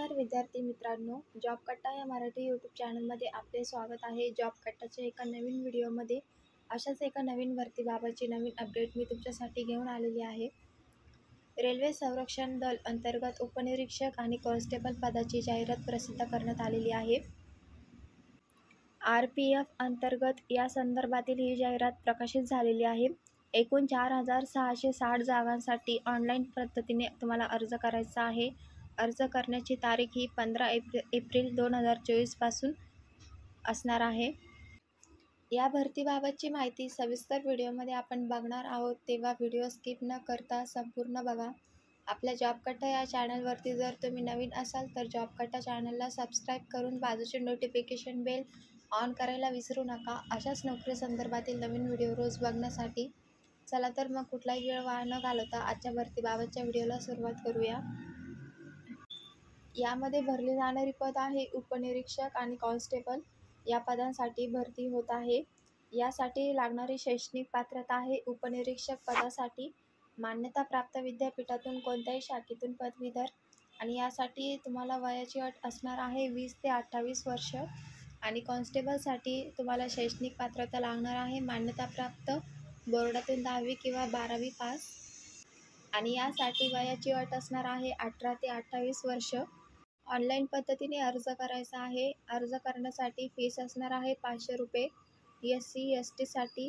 नमस्कार विद्यार्थी मित्रांनो, जॉब कट्टा या मराठी यूट्यूब चॅनलमध्ये आपले स्वागत आहे। जॉब कट्टाच्या एका नवीन व्हिडिओमध्ये अशाच एका नवीन भरतीबाबतची नवीन अपडेट मी तुमच्यासाठी घेऊन आलेली आहे। रेल्वे संरक्षण दल अंतर्गत उपनिरीक्षक आणि कॉन्स्टेबल पदाची जाहिरात प्रसिद्ध करण्यात आलेली आहे। RPF अंतर्गत या संदर्भातील ही जाहिरात प्रकाशित झालेली आहे। एकूण 4660 जागांसाठी ऑनलाईन पद्धतीने तुम्हाला अर्ज करायचा आहे। अर्ज करण्याची तारीख ही 15 एप्रिल 2024 पासून असणार आहे। या भरतीबाबतची माहिती सविस्तर व्हिडिओमध्ये आपण बघणार आहोत, तेव्हा व्हिडिओ स्किप न करता संपूर्ण बघा। आपल्या जॉब कट्टा या चॅनलवरती जर तुम्ही नवीन असाल तर जॉब कट्टा चॅनलला सबस्क्राईब करून बाजूचे नोटिफिकेशन बेल ऑन करायला विसरू नका। अशाच नोकरी संदर्भातील नवीन व्हिडिओ रोज बघण्यासाठी चला तर मग कुठलाही वेळ वाया न घालवता आजच्या भरतीबाबतच्या व्हिडिओला सुरुवात करूया। यामध्ये भरली जाणारी पद आहे उपनिरीक्षक आणि कॉन्स्टेबल या पदांसाठी भरती होत आहे। यासाठी लागणारी शैक्षणिक पात्रता आहे उपनिरीक्षक पदासाठी मान्यताप्राप्त विद्यापीठातून कोणत्याही शाखेतून पदवीधर आणि यासाठी तुम्हाला वयाची अट असणार आहे 20 ते 28 वर्ष आणि कॉन्स्टेबलसाठी तुम्हाला शैक्षणिक पात्रता लागणार आहे मान्यताप्राप्त बोर्डातून 10वी किंवा 12वी पास आणि यासाठी वयाची अट असणार आहे 18 ते 28 वर्ष। ऑनलाईन पद्धतीने अर्ज करायचा आहे। अर्ज करण्यासाठी फीस असणार आहे 500 रुपये। SC ST साठी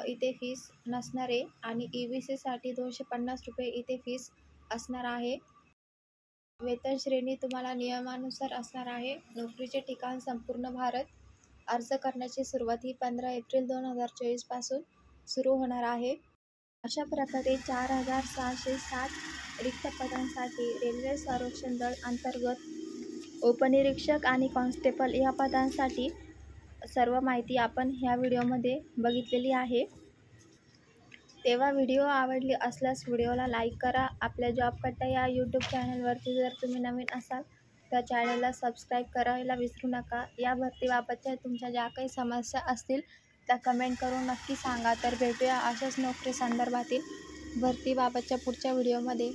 इथे फीस नसणार आहे आणि EBC साठी 250 रुपये इथे फीस असणार आहे। वेतन श्रेणी तुम्हाला नियमानुसार असणार आहे। नोकरीचे ठिकाण संपूर्ण भारत। अर्ज करण्याची सुरुवात ही 15 एप्रिल 2024 पासून सुरू होणार आहे। अशा प्रकारे 4660 रिक्त पदांसाठी रेल्वे संरक्षण दल अंतर्गत उपनिरीक्षक आणि कॉन्स्टेबल या पदांसाठी सर्व माहिती आपण ह्या व्हिडिओमध्ये बघितलेली आहे। तेव्हा व्हिडिओ आवडली असल्यास व्हिडिओला लाईक करा। आपल्या जॉब कट्टा या यूट्यूब चॅनलवरती जर तुम्ही नवीन असाल तर चॅनलला सबस्क्राईब करायला विसरू नका। या भरतीबाबतच्या तुमच्या ज्या काही समस्या असतील त्या कमेंट करून नक्की सांगा। तर भेटूया अशाच नोकरी संदर्भातील भरतीबाबतच्या पुढच्या व्हिडिओमध्ये।